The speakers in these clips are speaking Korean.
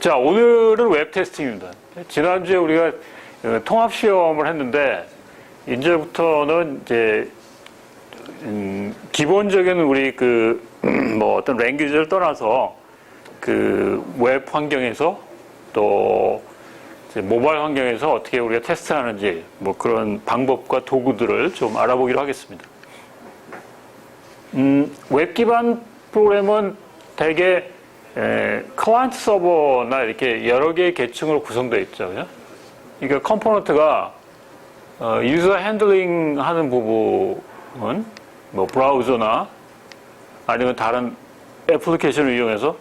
자, 오늘은 웹 테스팅입니다. 지난주에 우리가 통합 시험을 했는데, 이제부터는 이제, 기본적인 우리 어떤 랭귀지를 떠나서 웹 환경에서 또 모바일 환경에서 어떻게 우리가 테스트하는지 그런 방법과 도구들을 좀 알아보기로 하겠습니다. 웹 기반 프로그램은 대개 클라이언트 서버나 이렇게 여러 개의 계층으로 구성되어 있죠. 그죠? 그러니까 컴포넌트가 유저 핸들링 하는 부분은 브라우저나 아니면 다른 애플리케이션을 이용해서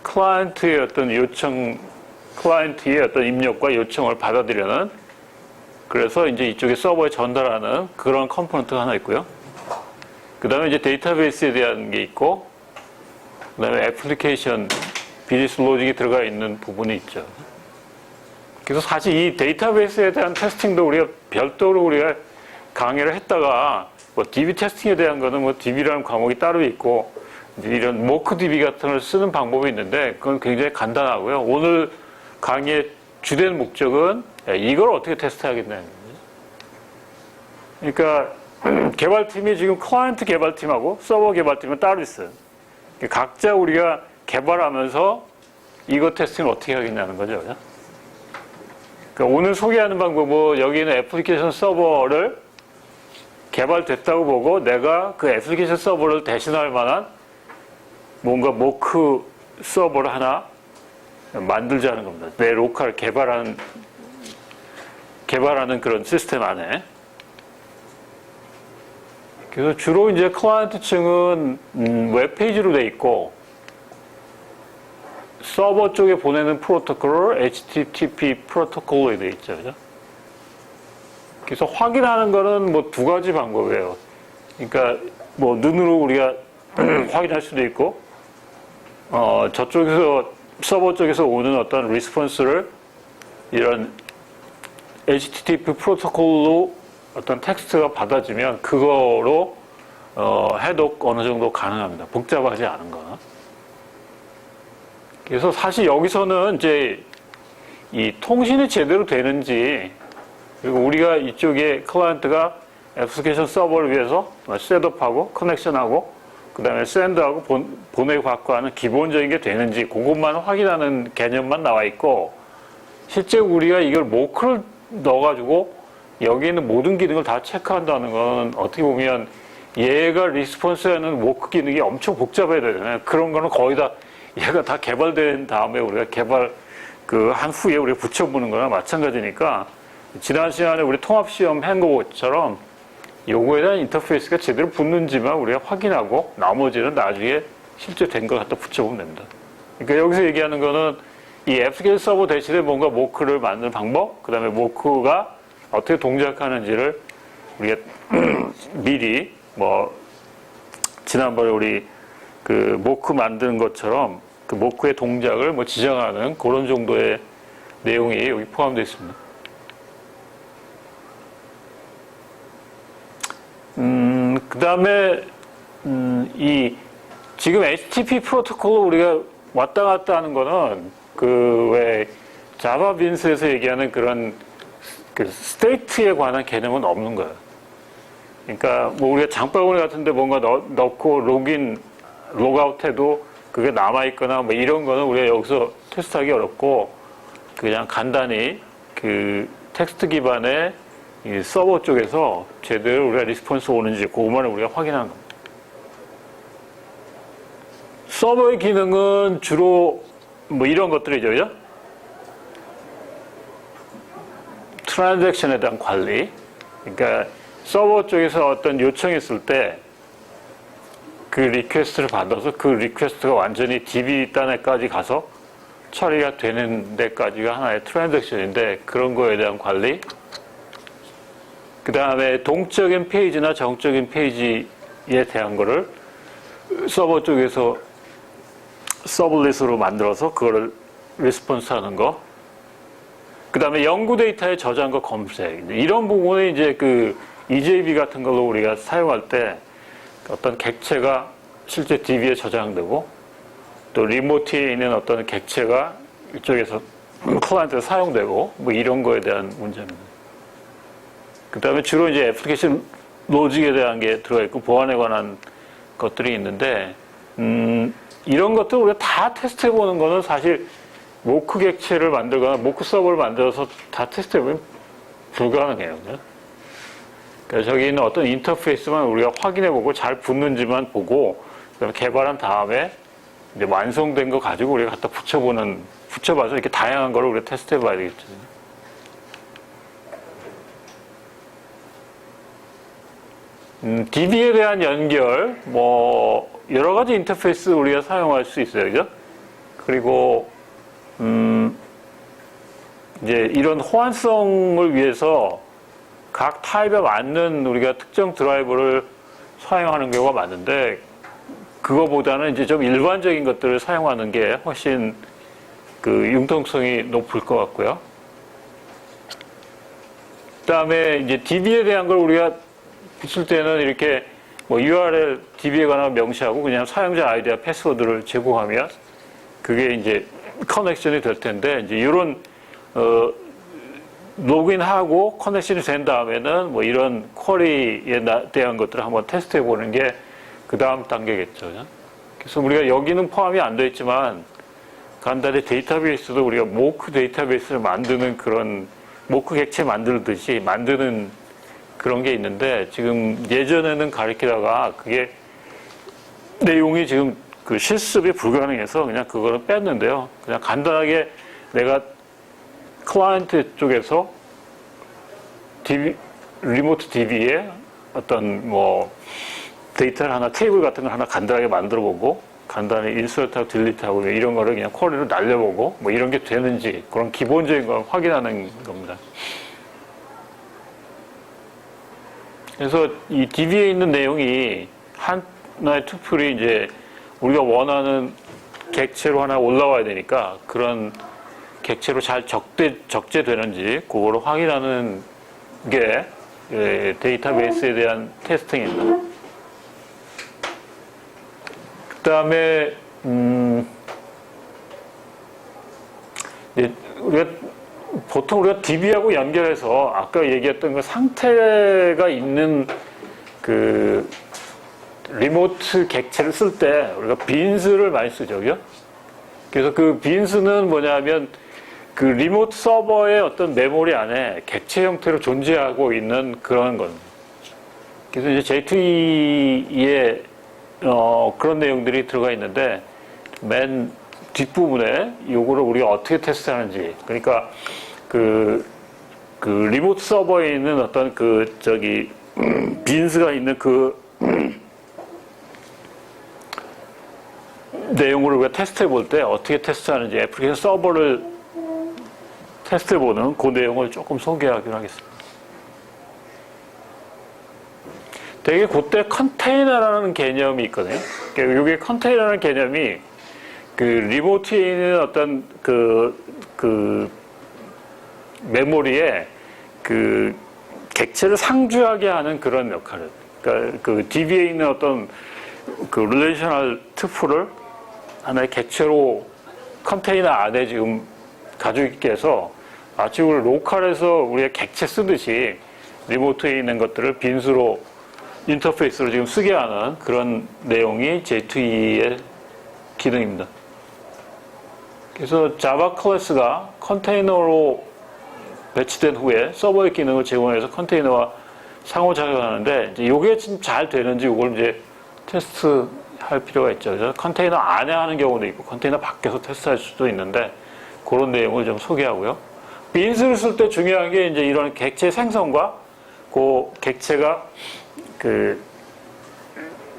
클라이언트의 어떤 클라이언트의 어떤 입력과 요청을 받아들이는, 그래서 이제 이쪽에 서버에 전달하는 그런 컴포넌트가 하나 있고요. 그 다음에 이제 데이터베이스에 대한 게 있고, 그 다음에 애플리케이션, 비즈니스 로직이 들어가 있는 부분이 있죠. 그래서 사실 이 데이터베이스에 대한 테스팅도 우리가 별도로 우리가 강의를 했다가, DB 테스팅에 대한 거는 DB라는 과목이 따로 있고, 이런 모크DB 같은 걸 쓰는 방법이 있는데, 그건 굉장히 간단하고요. 오늘 강의의 주된 목적은 이걸 어떻게 테스트하겠냐는 거죠. 그러니까 개발팀이 지금 클라이언트 개발팀하고 서버 개발팀은 따로 있어요. 각자 우리가 개발하면서 이거 테스팅을 어떻게 하겠냐는 거죠. 그러니까 오늘 소개하는 방법은 여기는 애플리케이션 서버를 개발됐다고 보고 내가 그 애플리케이션 서버를 대신할 만한 뭔가 모크 서버를 하나 만들자는 겁니다. 내 로컬 개발하는 그런 시스템 안에. 그래서 주로 이제 클라이언트층은 웹페이지로 돼 있고, 서버 쪽에 보내는 프로토콜을 HTTP 프로토콜로 돼 있죠. 그죠? 그래서 확인하는 거는 두 가지 방법이에요. 그러니까 눈으로 우리가 확인할 수도 있고, 저쪽에서 서버 쪽에서 오는 어떤 리스폰스를 이런 HTTP 프로토콜로 어떤 텍스트가 받아지면 그거로 해독 어느 정도 가능합니다. 복잡하지 않은 거나. 그래서 사실 여기서는 이제 이 통신이 제대로 되는지, 그리고 우리가 이쪽에 클라이언트가 애플리케이션 서버를 위해서 셋업하고 커넥션하고 그 다음에 샌드하고 보내고 받고 하는 기본적인 게 되는지 그것만 확인하는 개념만 나와 있고, 실제 우리가 이걸 모크를 넣어가지고 여기 있는 모든 기능을 다 체크한다는 건 어떻게 보면 얘가 리스폰스하는 모크 기능이 엄청 복잡해야 되잖아요. 그런 거는 거의 다 얘가 다 개발된 다음에 우리가 한 후에 우리가 붙여보는 거나 마찬가지니까, 지난 시간에 우리 통합시험 한 것처럼 요거에 대한 인터페이스가 제대로 붙는지만 우리가 확인하고 나머지는 나중에 실제 된 거 갖다 붙여보면 됩니다. 그러니까 여기서 얘기하는 거는 이 애플리케이션 서버 대신에 뭔가 모크를 만드는 방법, 그 다음에 모크가 어떻게 동작하는지를 우리가 미리 지난번에 우리 모크 만드는 것처럼 그 모크의 동작을 지정하는 그런 정도의 내용이 여기 포함되어 있습니다. 그 다음에, 지금 HTTP 프로토콜로 우리가 왔다 갔다 하는 거는, 왜, 자바 빈스에서 얘기하는 그런, 스테이트에 관한 개념은 없는 거예요. 그러니까, 우리가 장바구니 같은데 뭔가 넣고 로그인, 로그아웃 해도 그게 남아있거나 이런 거는 우리가 여기서 테스트하기 어렵고, 그냥 간단히 텍스트 기반의 이 서버 쪽에서 제대로 우리가 리스폰스 오는지 그것만을 우리가 확인하는 겁니다. 서버의 기능은 주로 이런 것들이죠. 그죠? 트랜잭션에 대한 관리. 그러니까 서버 쪽에서 어떤 요청이 있을 때 그 리퀘스트를 받아서 그 리퀘스트가 완전히 DB 단에까지 가서 처리가 되는 데까지가 하나의 트랜잭션인데, 그런 거에 대한 관리. 그 다음에 동적인 페이지나 정적인 페이지에 대한 거를 서버 쪽에서 서블릿으로 만들어서 그거를 리스폰스 하는 거. 그 다음에 연구 데이터의 저장과 검색. 이런 부분에 이제 EJB 같은 걸로 우리가 사용할 때 어떤 객체가 실제 DB에 저장되고, 또 리모트에 있는 어떤 객체가 이쪽에서 클라이언트가 사용되고 뭐 이런 거에 대한 문제입니다. 그 다음에 주로 이제 애플리케이션 로직에 대한 게 들어가 있고 보안에 관한 것들이 있는데 이런 것들 우리가 다 테스트해 보는 거는 사실 모크 객체를 만들거나 모크 서버를 만들어서 다 테스트해 보면 불가능해요. 그러니까 저기 있는 어떤 인터페이스만 우리가 확인해 보고 잘 붙는지만 보고 그다음에 개발한 다음에 이제 완성된 거 가지고 우리가 갖다 붙여봐서 이렇게 다양한 거를 우리가 테스트해 봐야 되겠죠. DB에 대한 연결, 뭐, 여러 가지 인터페이스 우리가 사용할 수 있어요. 그죠? 그리고, 이제 이런 호환성을 위해서 각 타입에 맞는 우리가 특정 드라이버를 사용하는 경우가 많은데, 그거보다는 이제 좀 일반적인 것들을 사용하는 게 훨씬 그 융통성이 높을 것 같고요. 그 다음에 이제 DB에 대한 걸 우리가 붙일 때는 이렇게 뭐 URL DB에 관한 명시하고 그냥 사용자 아이디와 패스워드를 제공하면 그게 이제 커넥션이 될 텐데 이제 이런 로그인하고 커넥션이 된 다음에는 뭐 이런 쿼리에 대한 것들을 한번 테스트해 보는 게 그 다음 단계겠죠. 그래서 우리가 여기는 포함이 안 되어 있지만 간단히 데이터베이스도 우리가 모크 데이터베이스를 만드는 그런 모크 객체 만들듯이 만드는 그런 게 있는데 지금 예전에는 가리키다가 그게 내용이 지금 그 실습이 불가능해서 그냥 그거를 뺐는데요. 그냥 간단하게 내가 클라이언트 쪽에서 리모트 DB에 어떤 뭐 데이터를 하나 테이블 같은 걸 하나 간단하게 만들어 보고 간단히 인서트하고 딜리트하고 이런 거를 그냥 쿼리로 날려보고 뭐 이런 게 되는지 그런 기본적인 걸 확인하는 겁니다. 그래서 이 DB에 있는 내용이 하나의 투플이 이제 우리가 원하는 객체로 하나 올라와야 되니까 그런 객체로 잘 적재되는지 그거를 확인하는 게 데이터베이스에 대한 테스팅입니다. 그 다음에 보통 우리가 DB하고 연결해서 아까 얘기했던 그 상태가 있는 그 리모트 객체를 쓸 때 우리가 빈스를 많이 쓰죠. 그래서 그 빈스는 뭐냐면 그 리모트 서버의 어떤 메모리 안에 객체 형태로 존재하고 있는 그런 겁니다. 그래서 이제 J2E에 그런 내용들이 들어가 있는데 맨 뒷부분에 요거를 우리가 어떻게 테스트하는지 그러니까 그 리모트 서버에 있는 어떤 빈스가 있는 그 내용을 우리가 테스트해 볼 때 어떻게 테스트하는지 애플리케이션 서버를 테스트해 보는 그 내용을 조금 소개하기로 하겠습니다. 되게 그때 컨테이너라는 개념이 있거든요. 이게 컨테이너라는 개념이 그 리모트에 있는 어떤 그 메모리에 그 객체를 상주하게 하는 그런 역할을. 그러니까 그 DB에 있는 어떤 그 릴레이셔널 투플을 하나의 객체로 컨테이너 안에 지금 가지고 있게 해서 마치 우리 로컬에서 우리가 객체 쓰듯이 리모트에 있는 것들을 빈수로 인터페이스로 지금 쓰게 하는 그런 내용이 J2E의 기능입니다. 그래서 자바 클래스가 컨테이너로 배치된 후에 서버의 기능을 제공해서 컨테이너와 상호작용하는데 이제 이게 지금 잘 되는지 이걸 이제 테스트할 필요가 있죠. 그래서 컨테이너 안에 하는 경우도 있고 컨테이너 밖에서 테스트할 수도 있는데 그런 내용을 좀 소개하고요. 빈스를 쓸 때 중요한 게 이제 이런 객체 생성과 그 객체가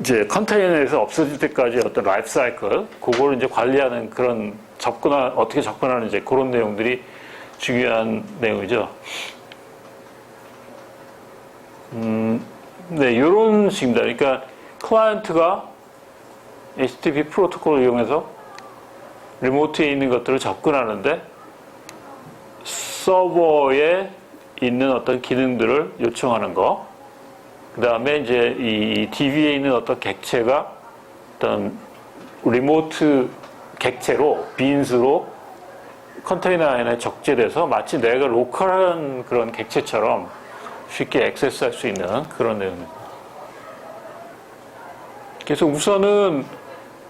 이제 컨테이너에서 없어질 때까지 어떤 라이프 사이클, 그거를 이제 관리하는 그런 어떻게 접근하는지 그런 내용들이 중요한 내용이죠. 네, 이런 식입니다. 그러니까 클라이언트가 HTTP 프로토콜을 이용해서 리모트에 있는 것들을 접근하는데 서버에 있는 어떤 기능들을 요청하는 거. 그 다음에 이제 이 DB에 있는 어떤 객체가 어떤 리모트 객체로 빈스로 컨테이너 안에 적재돼서 마치 내가 로컬한 그런 객체처럼 쉽게 액세스할 수 있는 그런 내용입니다. 그래서 우선은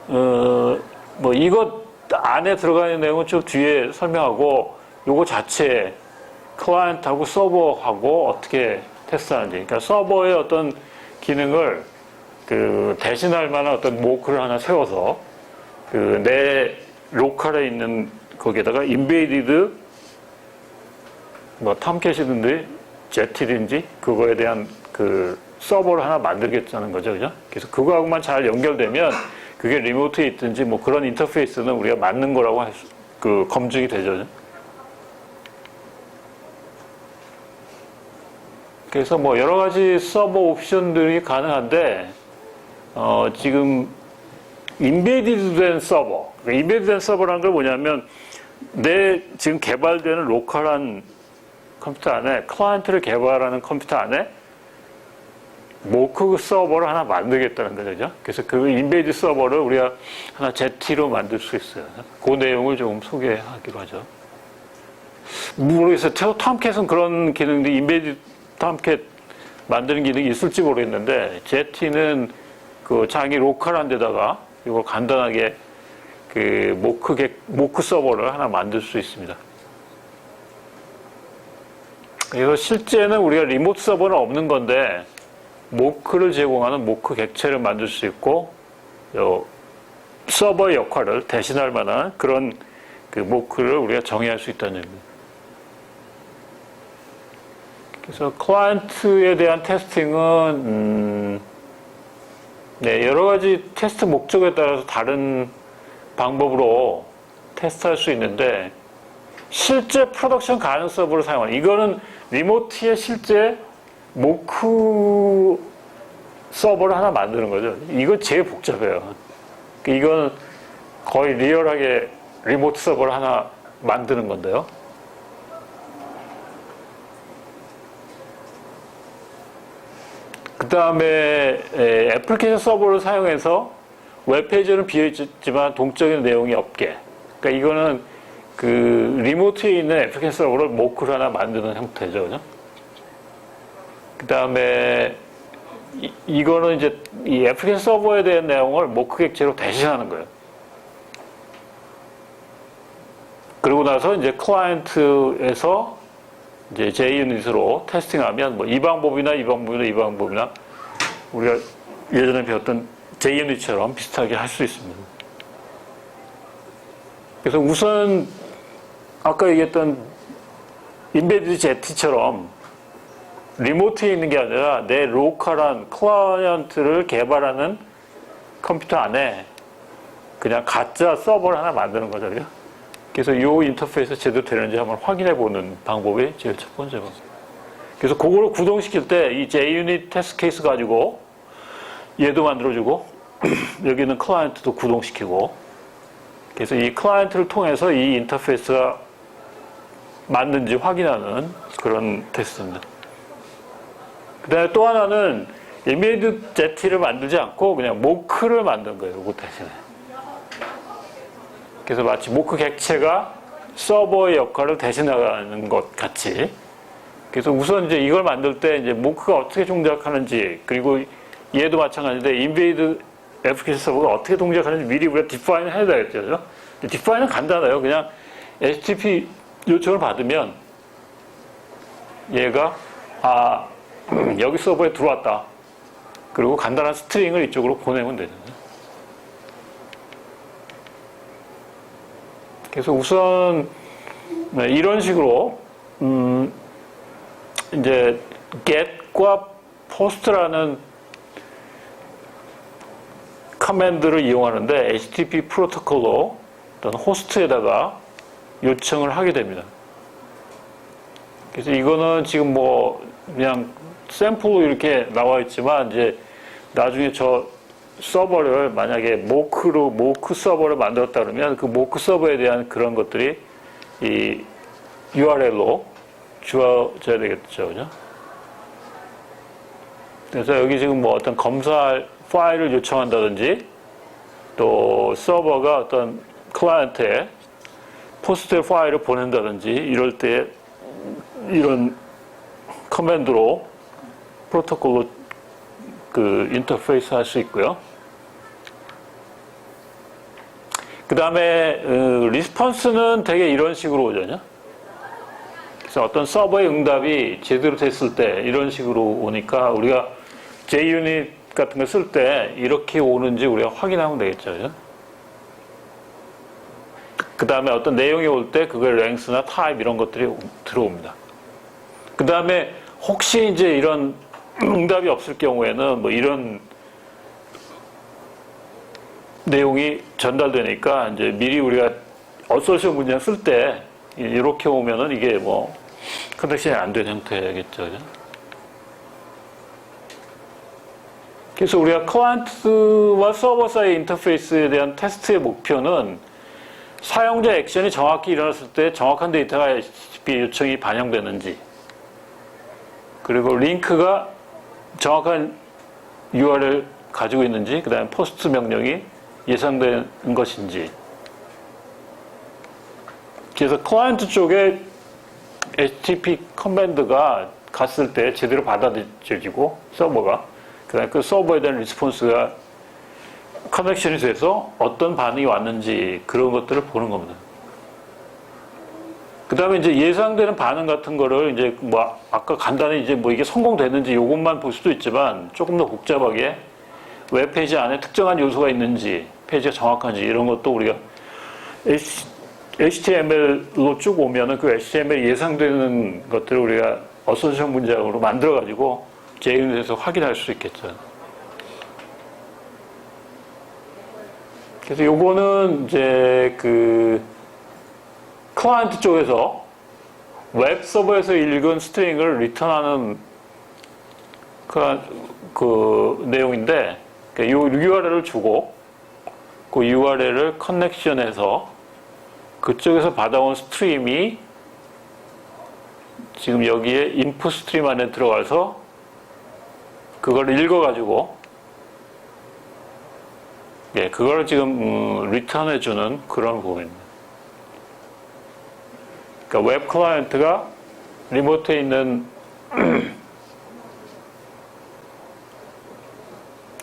뭐 이것 안에 들어가 있는 내용은 좀 뒤에 설명하고 요거 자체 클라이언트하고 서버하고 어떻게 테스트하는지, 그러니까 서버의 어떤 기능을 그 대신할 만한 어떤 모크를 하나 세워서 그 내 로컬에 있는 거기에다가 인베이디드 뭐 탐캣이든지 제티든지 그거에 대한 그 서버를 하나 만들겠다는 거죠, 그죠? 그래서 그거하고만 잘 연결되면 그게 리모트에 있든지 뭐 그런 인터페이스는 우리가 맞는 거라고 그 검증이 되죠. 그래서 뭐 여러 가지 서버 옵션들이 가능한데 지금 인베디드 된 서버, 인베디드 된 서버라는 건 뭐냐면 내 지금 개발되는 로컬한 컴퓨터 안에 클라이언트를 개발하는 컴퓨터 안에 모크 서버를 하나 만들겠다는 거죠. 그래서 그 인베디드 서버를 우리가 하나 ZT로 만들 수 있어요. 그 내용을 좀 소개하기로 하죠. 모르겠어요. 탐캣은 그런 기능들이 인베디드 탐캣 만드는 기능이 있을지 모르겠는데 ZT는 그 자기 로컬한 데다가 이걸 간단하게 그 모크 서버를 하나 만들 수 있습니다. 그래서 실제는 우리가 리모트 서버는 없는 건데 모크를 제공하는 모크 객체를 만들 수 있고 서버의 역할을 대신할 만한 그런 그 모크를 우리가 정의할 수 있다는 얘기입니다. 그래서 클라이언트에 대한 테스팅은 네, 여러 가지 테스트 목적에 따라서 다른 방법으로 테스트할 수 있는데 실제 프로덕션 가능 서버를 사용하는 이거는 리모트에 실제 모크 서버를 하나 만드는 거죠. 이거 제일 복잡해요. 이건 거의 리얼하게 리모트 서버를 하나 만드는 건데요. 그 다음에 애플리케이션 서버를 사용해서 웹페이지는 비어있지만 동적인 내용이 없게. 그러니까 이거는 그 리모트에 있는 애플리케이션 서버를 모크를 하나 만드는 형태죠. 그죠? 그 다음에 이거는 이제 이 애플리케이션 서버에 대한 내용을 모크 객체로 대신하는 거예요. 그러고 나서 이제 클라이언트에서 이제 JUnit으로 테스팅하면 뭐 이 방법이나 우리가 예전에 배웠던 JUnit처럼 비슷하게 할 수 있습니다. 그래서 우선 아까 얘기했던 인베디드 ZT처럼 리모트에 있는 게 아니라 내 로컬한 클라이언트를 개발하는 컴퓨터 안에 그냥 가짜 서버를 하나 만드는 거죠. 그래서 이 인터페이스 제대로 되는지 한번 확인해 보는 방법이 제일 첫 번째 방법. 그래서 그거를 구동시킬 때 이 JUnit 테스트 케이스 가지고 얘도 만들어주고 여기는 클라이언트도 구동시키고 그래서 이 클라이언트를 통해서 이 인터페이스가 맞는지 확인하는 그런 테스트입니다. 그 다음에 또 하나는 인베디드 ZT를 만들지 않고 그냥 모크를 만든 거예요. 이거 대신에. 그래서 마치 모크 객체가 서버의 역할을 대신하는 것 같이. 그래서 우선 이제 이걸 만들 때 이제 모크가 어떻게 동작하는지 그리고 얘도 마찬가지인데 인베이드 애플리케이션 서버가 어떻게 동작하는지 미리 우리가 디파인을 해야 되겠죠. 디파인은 간단해요. 그냥 HTTP 요청을 받으면 얘가 여기 서버에 들어왔다. 그리고 간단한 스트링을 이쪽으로 보내면 되잖아요. 그래서 우선 이런 식으로 이제 get과 post라는 커맨드를 이용하는데 HTTP 프로토콜로 어떤 호스트에다가 요청을 하게 됩니다. 그래서 이거는 지금 뭐 그냥 샘플로 이렇게 나와 있지만 이제 나중에 저 서버를 만약에 모크 서버를 만들었다 그러면 그 모크 서버에 대한 그런 것들이 이 URL로 주어져야 되겠죠. 그죠? 그래서 여기 지금 뭐 어떤 검사할 파일을 요청한다든지 또 서버가 어떤 클라이언트에 포스트에 파일을 보낸다든지 이럴 때 이런 커맨드로 프로토콜로 그 인터페이스 할 수 있고요. 그 다음에 리스폰스는 되게 이런 식으로 오잖아요. 그래서 어떤 서버의 응답이 제대로 됐을 때 이런 식으로 오니까 우리가 JUnit 같은 거 쓸 때 이렇게 오는지 우리가 확인하면 되겠죠. 그죠? 그 다음에 어떤 내용이 올 때 그걸 랭스나 타입 이런 것들이 들어옵니다. 그 다음에 혹시 이제 이런 응답이 없을 경우에는 뭐 이런 내용이 전달되니까 이제 미리 우리가 어소시션 문장 쓸 때 이렇게 오면은 이게 뭐 커넥션이 안 된 형태겠죠. 그죠? 그래서 우리가 클라이언트와 서버 사이 인터페이스에 대한 테스트의 목표는 사용자 액션이 정확히 일어났을 때 정확한 데이터가 HTTP 요청이 반영되는지, 그리고 링크가 정확한 URL 가지고 있는지, 그 다음에 포스트 명령이 예상되는 것인지. 그래서 클라이언트 쪽에 HTTP 커맨드가 갔을 때 제대로 받아들여지고 서버가, 그 다음에 그 서버에 대한 리스폰스가 커넥션이 돼서 어떤 반응이 왔는지 그런 것들을 보는 겁니다. 그 다음에 이제 예상되는 반응 같은 거를 이제 뭐 아까 간단히 이제 뭐 이게 성공됐는지 이것만 볼 수도 있지만 조금 더 복잡하게 웹페이지 안에 특정한 요소가 있는지, 페이지가 정확한지 이런 것도 우리가 HTML로 쭉 오면은 그 HTML 예상되는 것들을 우리가 어소시션 문장으로 만들어가지고 JUnit에서 확인할 수 있겠죠. 그래서 요거는 이제 그 클라이언트 쪽에서 웹 서버에서 읽은 스트링을 리턴하는 그 내용인데, 이 URL을 주고 그 URL을 커넥션해서 그쪽에서 받아온 스트림이 지금 여기에 인풋 스트림 안에 들어가서 그걸 읽어가지고 그걸 지금 리턴해주는 그런 부분입니다. 그러니까 웹 클라이언트가 리모트에 있는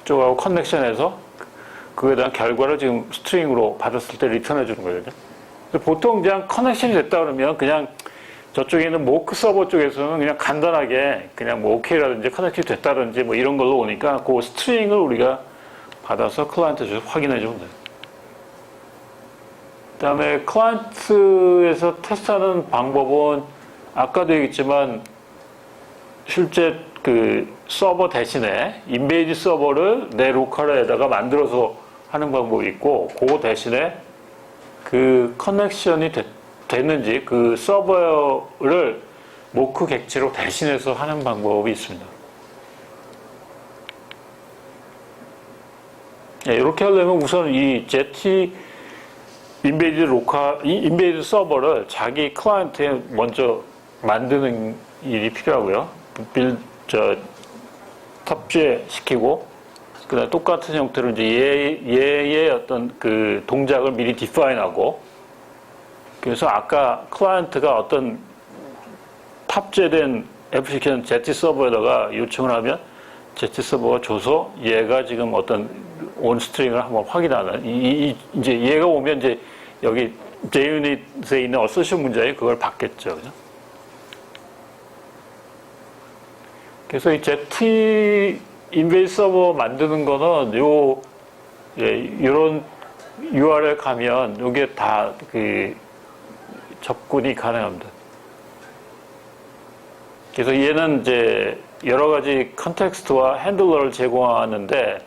쪽하고 커넥션해서 그거에 대한 결과를 지금 스트링으로 받았을 때 리턴해 주는 거거든요. 보통 그냥 커넥션이 됐다 그러면 그냥 저쪽에 있는 모크 서버 쪽에서는 그냥 간단하게 그냥 뭐 OK라든지 커넥션이 됐다든지 뭐 이런 걸로 오니까 그 스트링을 우리가 받아서 클라이언트 쪽에서 확인해 주면 돼요. 그 다음에 클라이언트에서 테스트하는 방법은 아까도 얘기했지만 실제 그 서버 대신에 인베이드 서버를 내 로컬에다가 만들어서 하는 방법이 있고, 그 대신에 그 커넥션이 됐는지 그 서버를 모크 객체로 대신해서 하는 방법이 있습니다. 이렇게 하려면 우선 이 ZT 인베이드 서버를 자기 클라이언트에 먼저 만드는 일이 필요하고요. 탑재시키고, 그 다음에 똑같은 형태로 이제 얘의 어떤 그 동작을 미리 디파인하고, 그래서 아까 클라이언트가 어떤 탑재된 애플리케이션 ZT 서버에다가 요청을 하면 ZT 서버가 줘서 얘가 지금 어떤 온 스트링을 한번 확인하는, 이제 얘가 오면 이제 여기 JUnit에 있는 어소시션 문장이 그걸 받겠죠. 그죠? 그래서 이 ZT 인베이드 서버 만드는 거는 이런 URL 가면 요게 다 그 접근이 가능합니다. 그래서 얘는 이제 여러 가지 컨텍스트와 핸들러를 제공하는데,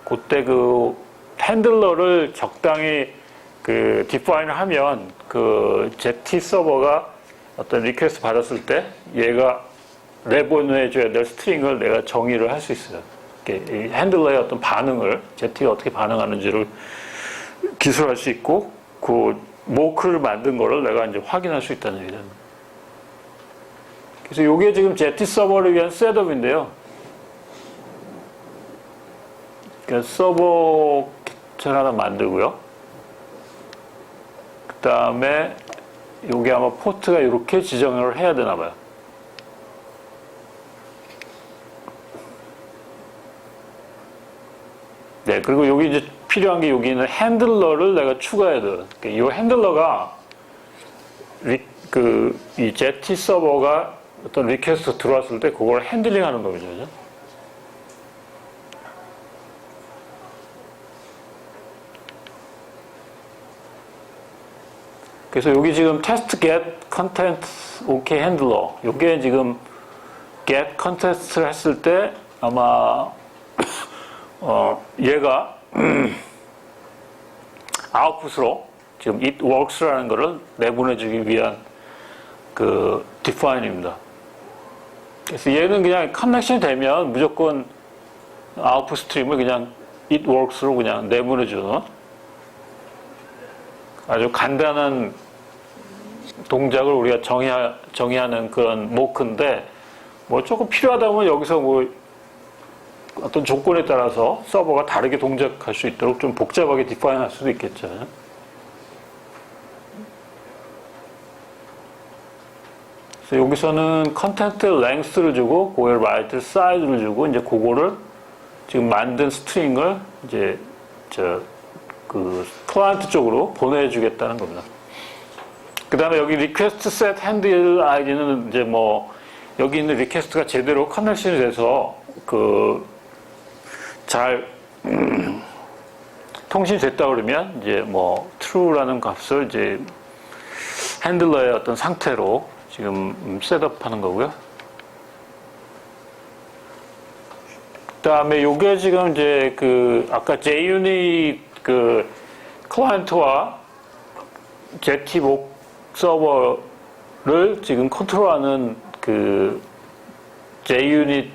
그때 그 핸들러를 적당히 그 디파인을 하면 그 ZT 서버가 어떤 리퀘스트 받았을 때 얘가 내보내줘야 될 스트링을 내가 정의를 할 수 있어요. 이 핸들러의 어떤 반응을, ZT가 어떻게 반응하는지를 기술할 수 있고, 그 모크를 만든 거를 내가 이제 확인할 수 있다는 얘기죠. 그래서 이게 지금 ZT 서버를 위한 셋업인데요. 그러니까 서버 객체를 하나 만들고요. 그 다음에 요게 아마 포트가 이렇게 지정을 해야 되나 봐요. 네, 그리고 여기 이제 필요한 게 여기 있는 핸들러를 내가 추가해야 돼. 이 핸들러가 이 제티 서버가 어떤 리퀘스트 들어왔을 때 그걸 핸들링 하는 거죠. 그죠? 그래서 여기 지금 test get content OK handler 요게 지금 get content를 했을 때 아마 얘가 아웃풋으로 지금 it works라는 거를 내보내주기 위한 그 define입니다. 그래서 얘는 그냥 커넥션이 되면 무조건 아웃풋 스트림을 그냥 it works로 그냥 내보내주는 아주 간단한 동작을 우리가 정의하는 그런 모크인데 뭐 조금 필요하다면 여기서 뭐 어떤 조건에 따라서 서버가 다르게 동작할 수 있도록 좀 복잡하게 디파인 할 수도 있겠죠. 그래서 여기서는 컨텐트 랭스를 주고 그거에 라이트 사이즈를 주고 이제 그거를 지금 만든 스트링을 이제 그 클라이언트 쪽으로 보내주겠다는 겁니다. 그 다음에 여기 리퀘스트 셋 핸들 아이디는 이제 뭐 여기 있는 리퀘스트가 제대로 커넥션이 돼서 잘 통신이 됐다 그러면 이제 뭐 true라는 값을 이제 핸들러의 어떤 상태로 지금 셋업하는 거고요. 그 다음에 요게 지금 이제 아까 JUnit 클라이언트와 ZT목 서버를 지금 컨트롤하는 JUnit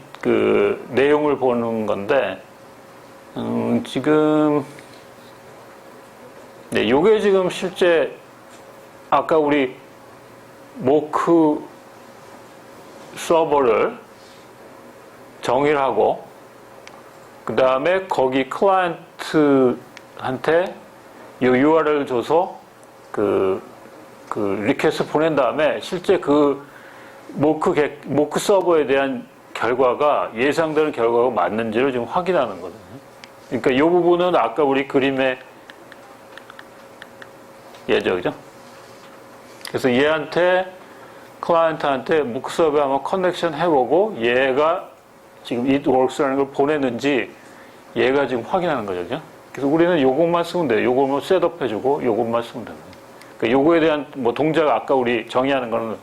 내용을 보는 건데, 지금, 네, 요게 지금 실제 아까 우리 모크 서버를 정의를 하고, 그 다음에 거기 클라이언트한테 이 URL을 줘서 리퀘스트 보낸 다음에 실제 모크 서버에 대한 결과가 예상되는 결과가 맞는지를 지금 확인하는 거거든요. 그러니까 이 부분은 아까 우리 그림의 예죠, 그죠? 그래서 얘한테 클라이언트한테 모크 서버에 한번 커넥션 해보고 얘가 지금 it works라는 걸 보냈는지 얘가 지금 확인하는 거죠, 그죠? 그래서 우리는 요것만 쓰면 돼요. 요것만 셋업해주고 요것만 쓰면 됩니다. 그러니까 요거에 대한 뭐 동작 아까 우리 정의하는 거는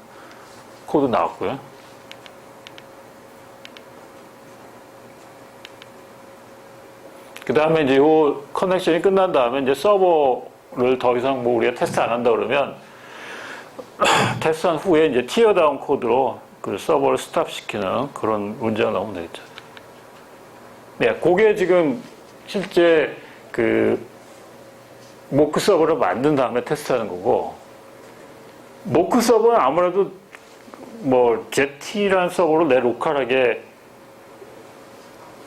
코드 나왔고요. 그 다음에 이제 요 커넥션이 끝난 다음에 이제 서버를 더 이상 뭐 우리가 테스트 안 한다 그러면 테스트한 후에 이제 티어다운 코드로 그 서버를 스탑시키는 그런 문제가 나오면 되겠죠. 네, 그게 지금 실제 모크 서버를 만든 다음에 테스트하는 거고, 모크 서버는 아무래도 뭐 ZT라는 서버로 내 로컬하게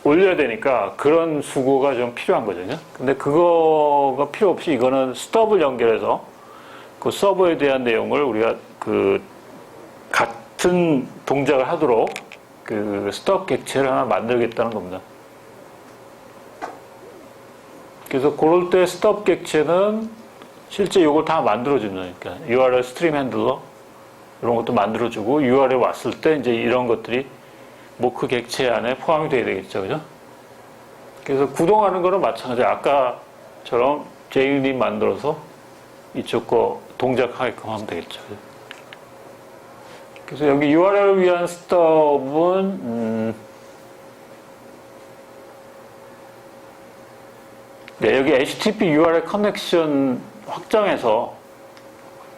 올려야 되니까 그런 수고가 좀 필요한 거거든요. 근데 그거가 필요 없이 이거는 스톱을 연결해서 그 서버에 대한 내용을 우리가 같은 동작을 하도록 스톱 객체를 하나 만들겠다는 겁니다. 그래서 그럴 때 스톱 객체는 실제 이걸 다 만들어주는 거니까 URL 스트림 핸들러 이런 것도 만들어주고 URL 왔을 때 이제 이런 것들이 모크 객체 안에 포함이 돼야 되겠죠, 그죠? 그래서 구동하는 거는 마찬가지. 아까처럼 JUnit 만들어서 이쪽 거 동작하게끔 하면 되겠죠. 그래서 여기 URL을 위한 스톱은 네, 여기 HTTP URL 커넥션 확장해서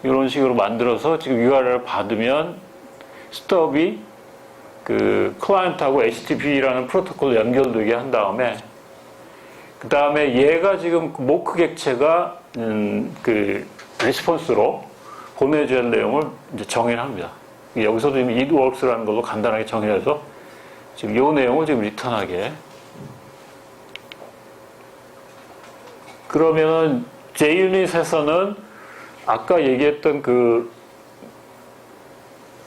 이런 식으로 만들어서 지금 URL을 받으면 스톱이 클라이언트하고 HTTP라는 프로토콜 연결되게 한 다음에 그 다음에 얘가 지금 모크 객체가 리스폰스로 보내줘야 할 내용을 이제 정의를 합니다. 여기서도 이미 it works라는 걸로 간단하게 정의해서 지금 이 내용을 지금 리턴하게. 그러면은 JUnit에서는 아까 얘기했던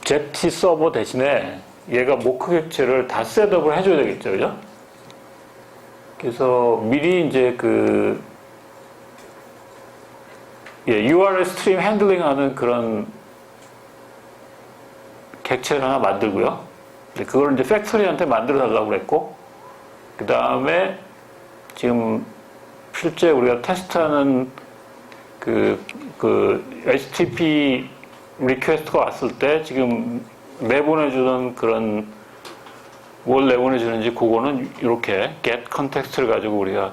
ZT 서버 대신에 얘가 모크 객체를 다 셋업을 해줘야 되겠죠, 그죠? 그래서 미리 이제 URL 스트림 핸들링 하는 그런 객체를 하나 만들고요. 그걸 이제 팩토리한테 만들어 달라고 그랬고, 그 다음에 지금 실제 우리가 테스트하는 HTTP 리퀘스트가 왔을 때 지금 내보내주는 그런 뭘 내보내주는지 그거는 이렇게 get context를 가지고 우리가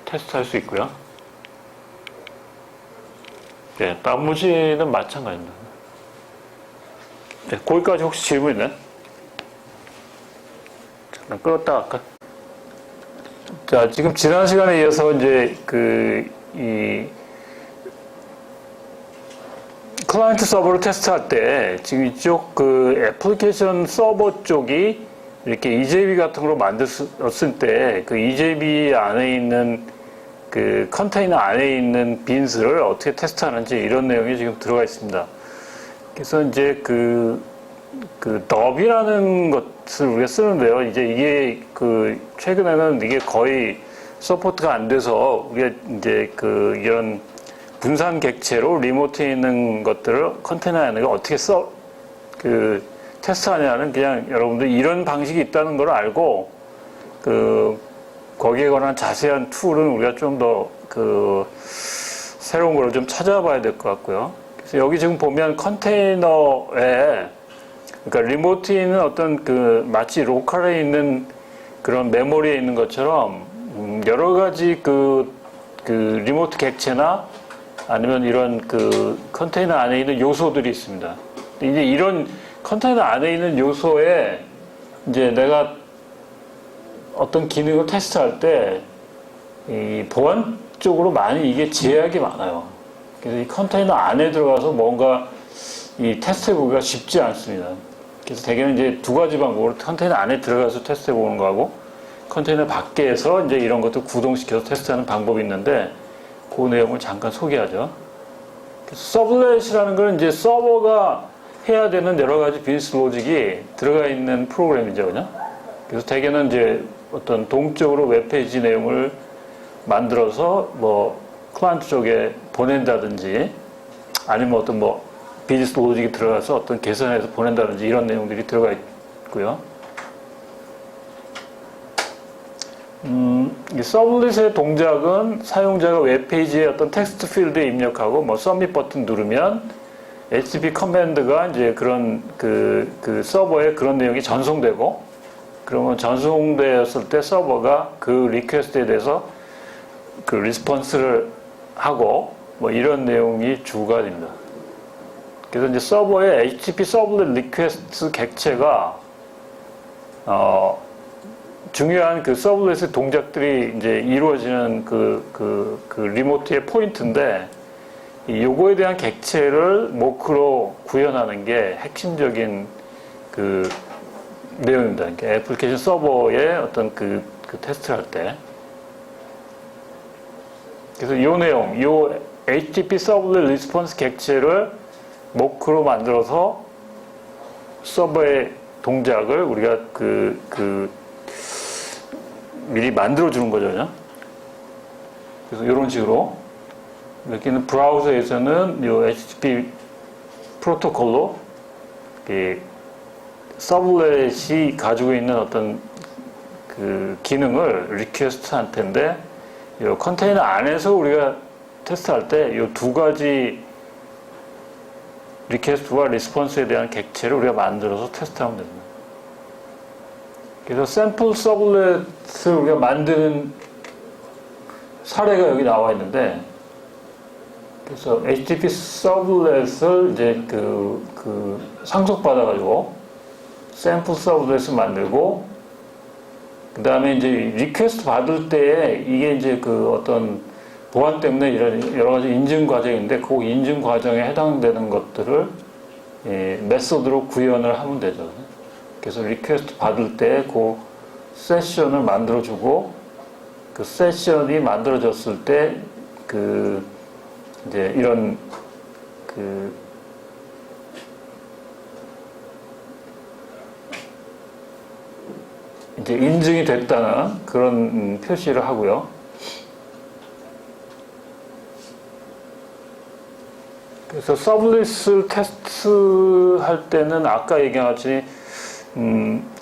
테스트할 수 있고요. 네, 나머지는 마찬가지입니다. 네, 거기까지 혹시 질문 있나요? 잠깐 끌었다 갈까? 자, 지금 지난 시간에 이어서 이제 클라이언트 서버를 테스트할 때 지금 이쪽 애플리케이션 서버 쪽이 이렇게 EJB 같은 걸로 만들었을 때 그 EJB 안에 있는 그 컨테이너 안에 있는 빈스를 어떻게 테스트하는지 이런 내용이 지금 들어가 있습니다. 그래서 이제 더비라는 것을 우리가 쓰는데요. 이제 이게 최근에는 이게 거의 서포트가 안 돼서 우리가 이제 이런 분산 객체로 리모트에 있는 것들을 컨테이너 안에 어떻게 테스트하냐는 그냥 여러분들 이런 방식이 있다는 걸 알고 거기에 관한 자세한 툴은 우리가 좀 더 새로운 걸 좀 찾아봐야 될 것 같고요. 그래서 여기 지금 보면 컨테이너에 그러니까 리모트에 있는 어떤 마치 로컬에 있는 그런 메모리에 있는 것처럼 여러 가지 리모트 객체나 아니면 이런 컨테이너 안에 있는 요소들이 있습니다. 이제 이런 컨테이너 안에 있는 요소에 이제 내가 어떤 기능을 테스트할 때 이 보안적으로 많이 이게 제약이 많아요. 그래서 이 컨테이너 안에 들어가서 뭔가 이 테스트해보기가 쉽지 않습니다. 그래서 대개는 이제 두 가지 방법으로 컨테이너 안에 들어가서 테스트해보는 거하고 컨테이너 밖에서 이제 이런 것도 구동시켜서 테스트하는 방법이 있는데 그 내용을 잠깐 소개하죠. 서블렛이라는 건 이제 서버가 해야 되는 여러 가지 비즈니스 로직이 들어가 있는 프로그램이죠, 그죠? 그래서 대개는 이제 어떤 동적으로 웹페이지 내용을 만들어서 클라이언트 쪽에 보낸다든지 아니면 어떤 비즈니스 로직이 들어가서 어떤 계산해서 보낸다든지 이런 내용들이 들어가 있고요. 이 서블릿의 동작은 사용자가 웹페이지에 어떤 텍스트 필드에 입력하고 서밋 버튼 누르면 HTTP 커맨드가 이제 그런 서버에 그런 내용이 전송되고 그러면 전송되었을 때 서버가 그 리퀘스트에 대해서 리스폰스를 하고 이런 내용이 주가 됩니다. 그래서 이제 서버의 HTTP 서블릿 리퀘스트 객체가 중요한 서블릿의 동작들이 이제 이루어지는 리모트의 포인트인데 요거에 대한 객체를 모크로 구현하는 게 핵심적인 내용입니다. 그러니까 애플리케이션 서버의 어떤 테스트를 할 때. 그래서 이 내용, 이 HTTP 서블릿 리스폰스 객체를 모크로 만들어서 서버의 동작을 우리가 미리 만들어주는 거죠. 그래서 이런 식으로 이렇게는 브라우저에서는 이 HTTP 프로토콜로 서블렛이 가지고 있는 어떤 기능을 리퀘스트 할 텐데 이 컨테이너 안에서 우리가 테스트할 때 이 두 가지 리퀘스트와 리스폰스에 대한 객체를 우리가 만들어서 테스트하면 됩니다. 그래서 샘플 서블렛을 우리가 만드는 사례가 여기 나와 있는데, 그래서 HTTP 서블렛을 이제 상속받아가지고 샘플 서블렛을 만들고, 그 다음에 이제 리퀘스트 받을 때에 이게 이제 어떤 보안 때문에 이런 여러 가지 인증 과정인데, 그 인증 과정에 해당되는 것들을 메소드로 구현을 하면 되죠. 그래서 리퀘스트 받을 때 그 세션을 만들어주고, 그 세션이 만들어졌을 때 이제 이런 이제 인증이 됐다는 그런 표시를 하고요. 그래서 서블릿을 테스트할 때는 아까 얘기한 같이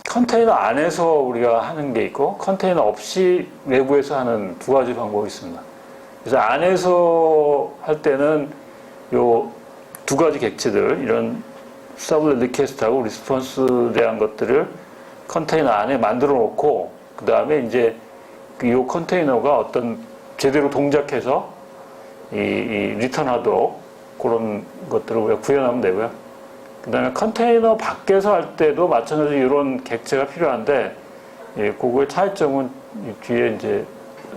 컨테이너 안에서 우리가 하는 게 있고 컨테이너 없이 외부에서 하는 두 가지 방법이 있습니다. 그래서 안에서 할 때는 요 두 가지 객체들 이런 서블릿 리퀘스트하고 리스폰스에 대한 것들을 컨테이너 안에 만들어 놓고 그 다음에 이제 이 컨테이너가 어떤 제대로 동작해서 이 리턴하도록 그런 것들을 우리가 구현하면 되고요. 그 다음에 컨테이너 밖에서 할 때도 마찬가지로 이런 객체가 필요한데, 예, 그거의 차이점은 뒤에 이제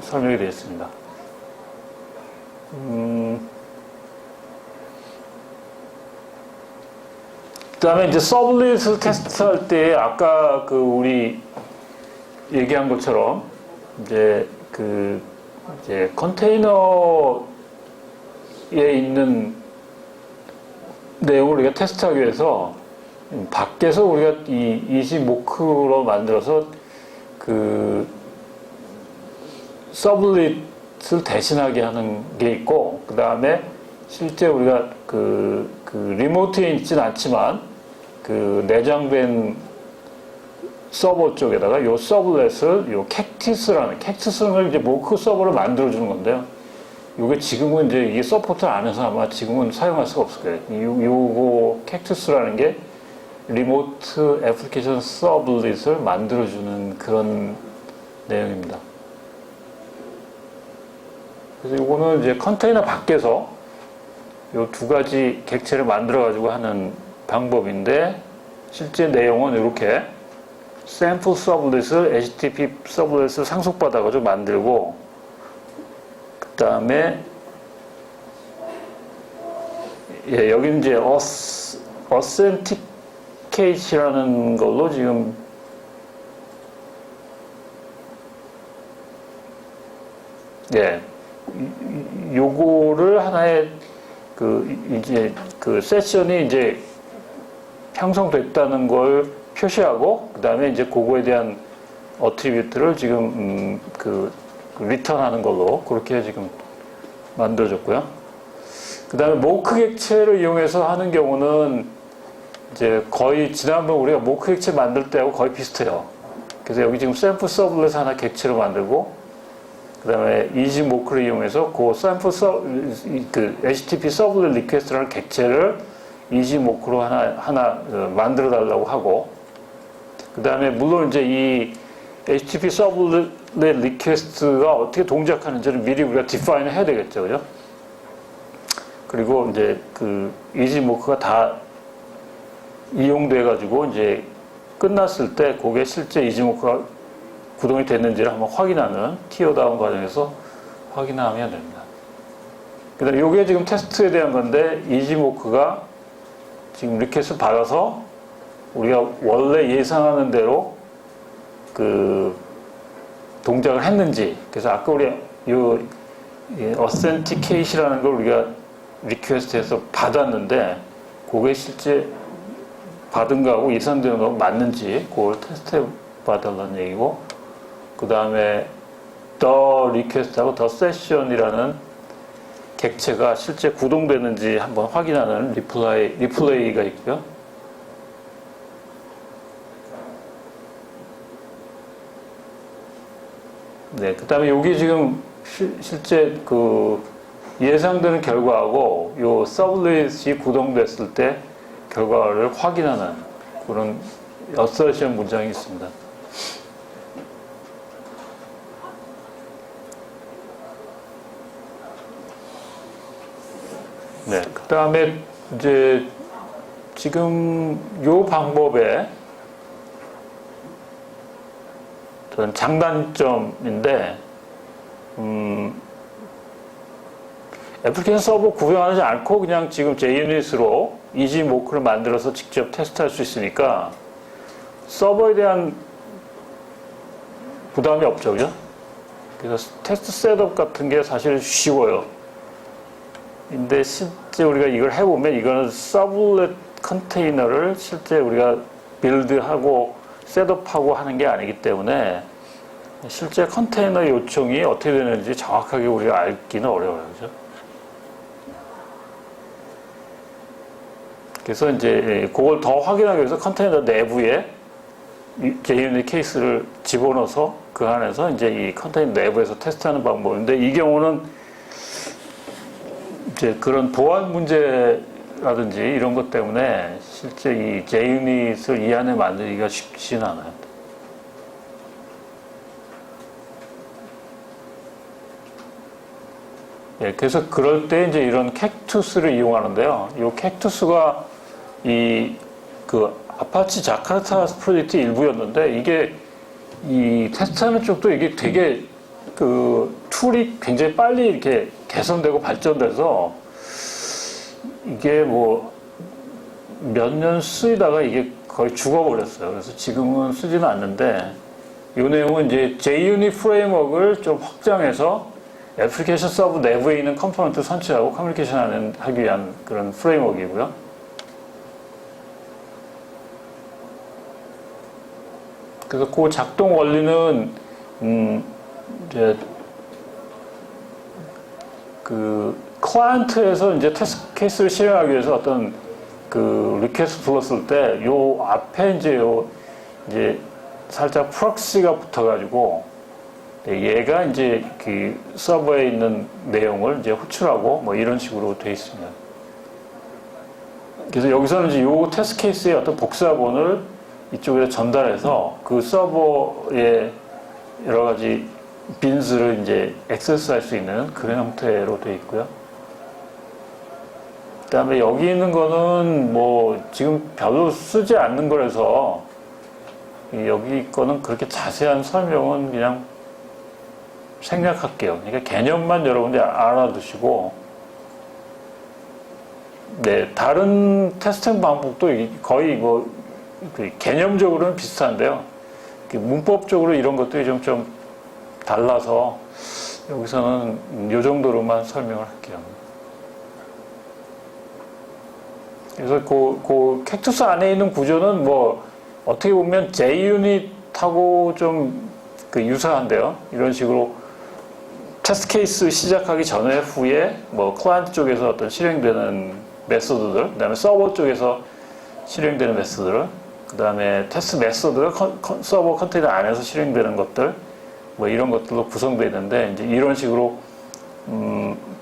설명이 되어 있습니다. 그 다음에 이제 서블릿을 테스트할 때 아까 그 우리 얘기한 것처럼 이제 이제 컨테이너에 있는 내용을 우리가 테스트하기 위해서 밖에서 우리가 이 이지모크로 만들어서 그 서블릿을 대신하게 하는 게 있고, 그 다음에 실제 우리가 그 리모트에 있진 않지만 그 내장된 서버 쪽에다가 요 서블렛을 요 캡티스는 이제 모크 서버를 만들어주는 건데요. 요게 지금은 이제 이게 서포트를 안 해서 아마 지금은 사용할 수가 없을 거예요. 요거 캡티스라는 게 리모트 애플리케이션 서블릿을 만들어주는 그런 내용입니다. 그래서 요거는 이제 컨테이너 밖에서 요 두 가지 객체를 만들어가지고 하는 방법인데, 실제 내용은 이렇게 샘플 서블릿을 HTTP 서블릿을 상속받아가지고 만들고, 그 다음에 예, 여기 이제 authenticate이라는 걸로 지금 예, 요거를 하나의 이제 세션이 이제 형성됐다는 걸 표시하고, 그 다음에 이제 그거에 대한 어트리뷰트를 지금 리턴하는 걸로 그렇게 지금 만들어졌고요. 그 다음에 모크 객체를 이용해서 하는 경우는 이제 거의 지난번 우리가 모크 객체 만들 때하고 거의 비슷해요. 그래서 여기 지금 샘플 서블렛 하나 객체로 만들고, 그 다음에 이지 모크를 이용해서 그 샘플 HTTP 서블렛 리퀘스트라는 객체를 이지 모크로 하나 만들어 달라고 하고, 그 다음에 물론 이제 이 HTTP 서블렛 리퀘스트가 어떻게 동작하는지를 미리 우리가 디파인을 해야 되겠죠, 그죠? 그리고 이제 이지 모크가 다 이용돼가지고 이제 끝났을 때 그게 실제 이지 모크가 구동이 됐는지를 한번 확인하는 티어다운 과정에서 확인하면 됩니다. 그 다음에 이게 지금 테스트에 대한 건데, 이지모크가 지금 리퀘스트를 받아서 우리가 원래 예상하는 대로 동작을 했는지, 그래서 아까 우리 authenticate이라는 걸 우리가 리퀘스트에서 받았는데 그게 실제 받은 거하고 예상되는 거하고 맞는지 그걸 테스트해 봐달라는 얘기고, 그 다음에 the request하고 the session이라는 객체가 실제 구동되는지 한번 확인하는 리플레이가 있고요. 네, 그 다음에 여기 지금 실제 예상되는 결과하고 요 서블릿이 구동됐을 때 결과를 확인하는 그런 어서션 문장이 있습니다. 네, 그 다음에 이제 지금 요 방법의 저는 장단점인데, 애플리케이션 서버 구현하지 않고 그냥 지금 JUnit으로 이지모크를 만들어서 직접 테스트할 수 있으니까 서버에 대한 부담이 없죠, 그죠? 그래서 테스트 셋업 같은 게 사실 쉬워요. 근데 실제 우리가 이걸 해보면 이거는 서블렛 컨테이너를 실제 우리가 빌드하고 셋업하고 하는 게 아니기 때문에 실제 컨테이너 요청이 어떻게 되는지 정확하게 우리가 알기는 어려워요. 그죠? 그래서 이제 그걸 더 확인하기 위해서 컨테이너 내부에 JUnit 케이스를 집어넣어서 그 안에서 이제 이 컨테이너 내부에서 테스트하는 방법인데, 이 경우는 이제 그런 보안 문제라든지 이런 것 때문에 실제 이 JUnit을 이 안에 만들기가 쉽지는 않아요. 예, 그래서 그럴 때 이제 이런 캡투스를 이용하는데요. 이 캡투스가 그 아파치 자카르타 프로젝트 일부였는데, 이게 이 테스트하는 쪽도 이게 되게 그 툴이 굉장히 빨리 이렇게 개선되고 발전돼서 이게 뭐 몇 년 쓰이다가 이게 거의 죽어버렸어요. 그래서 지금은 쓰지는 않는데, 이 내용은 이제 JUnit 프레임워크를 좀 확장해서 애플리케이션 서버 내부에 있는 컴포넌트 선취하고 커뮤니케이션 하기 위한 그런 프레임워크이고요. 그래서 그 작동 원리는 이제 그 클라이언트에서 이제 테스트 케이스를 실행하기 위해서 어떤 그 리퀘스트 불렀을 때 요 앞에 이제 살짝 프록시가 붙어가지고 얘가 이제 그 서버에 있는 내용을 이제 호출하고 뭐 이런 식으로 되어 있습니다. 그래서 여기서는 이제 요 테스트 케이스의 어떤 복사본을 이쪽에 전달해서 그 서버에 여러 가지 빈스를 이제 액세스할 수 있는 그런 형태로 되어 있고요. 그 다음에 여기 있는 거는 뭐 지금 별로 쓰지 않는 거라서 여기 거는 그렇게 자세한 설명은 그냥 생략할게요. 그러니까 개념만 여러분들이 알아두시고, 네, 다른 테스팅 방법도 거의 뭐 개념적으로는 비슷한데요. 문법적으로 이런 것들이 좀 달라서 여기서는 이 정도로만 설명을 할게요. 그래서 그 캡투스 안에 있는 구조는 뭐 어떻게 보면 JUnit하고 좀 유사한데요. 이런 식으로 테스트 케이스 시작하기 전에 후에 뭐 클라이언트 쪽에서 어떤 실행되는 메소드들, 그 다음에 서버 쪽에서 실행되는 메소드들, 그 다음에 테스트 메소드가 서버 컨테이너 안에서 실행되는 것들, 뭐 이런 것들로 구성되어 있는데, 이제 이런 식으로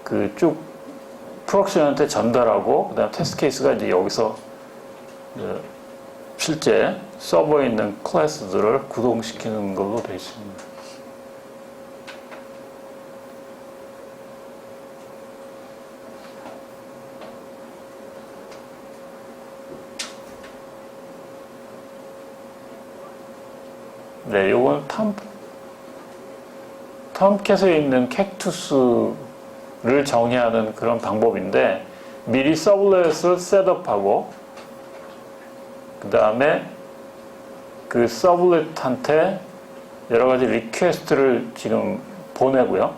그 쭉 프로덕션한테 전달하고, 그 다음에 테스트 케이스가 이제 여기서 실제 서버에 있는 클래스들을 구동시키는 걸로 되어 있습니다. 네, 요건 톰캣에 있는 캡투스를 정의하는 그런 방법인데, 미리 서블렛을 셋업하고, 그 다음에 그 서블렛한테 여러 가지 리퀘스트를 지금 보내고요.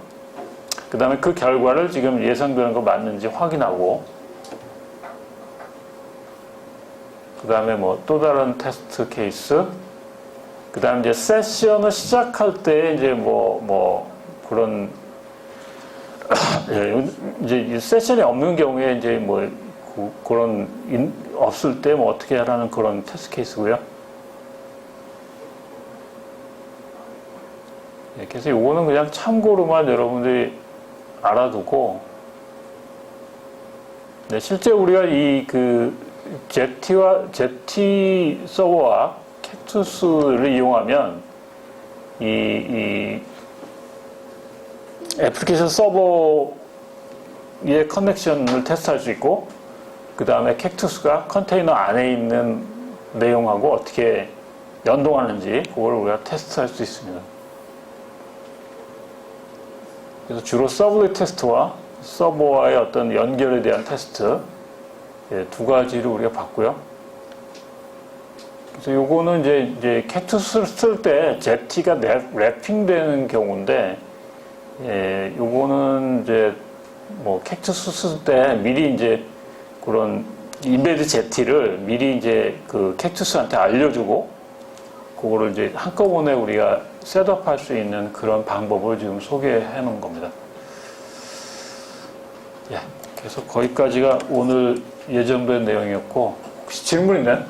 그 다음에 그 결과를 지금 예상되는 거 맞는지 확인하고, 그 다음에 뭐 또 다른 테스트 케이스, 그 다음에 이제 세션을 시작할 때 이제 뭐 그런 이제 세션이 없는 경우에 이제 뭐 그런 없을 때 뭐 어떻게 하라는 그런 테스트 케이스고요. 그래서 요거는 그냥 참고로만 여러분들이 알아두고, 네, 실제 우리가 이 그 ZT 서버와 캡투스를 이용하면 이 애플리케이션 서버의 커넥션을 테스트할 수 있고, 그 다음에 캡투스가 컨테이너 안에 있는 내용하고 어떻게 연동하는지 그걸 우리가 테스트할 수 있습니다. 그래서 주로 서블릿 테스트와 서버와의 어떤 연결에 대한 테스트, 두 가지를 우리가 봤고요. 그래서 요거는 이제 캡투스를 쓸 때 ZT가 랩핑되는 경우인데, 요거는 이제 뭐 캡투스 쓸 때 미리 이제 그런 인베드 ZT를 미리 이제 그 캡투스한테 알려주고, 그거를 이제 한꺼번에 우리가 셋업할 수 있는 그런 방법을 지금 소개해 놓은 겁니다. 예, 그래서 거기까지가 오늘 예정된 내용이었고, 혹시 질문 있나요?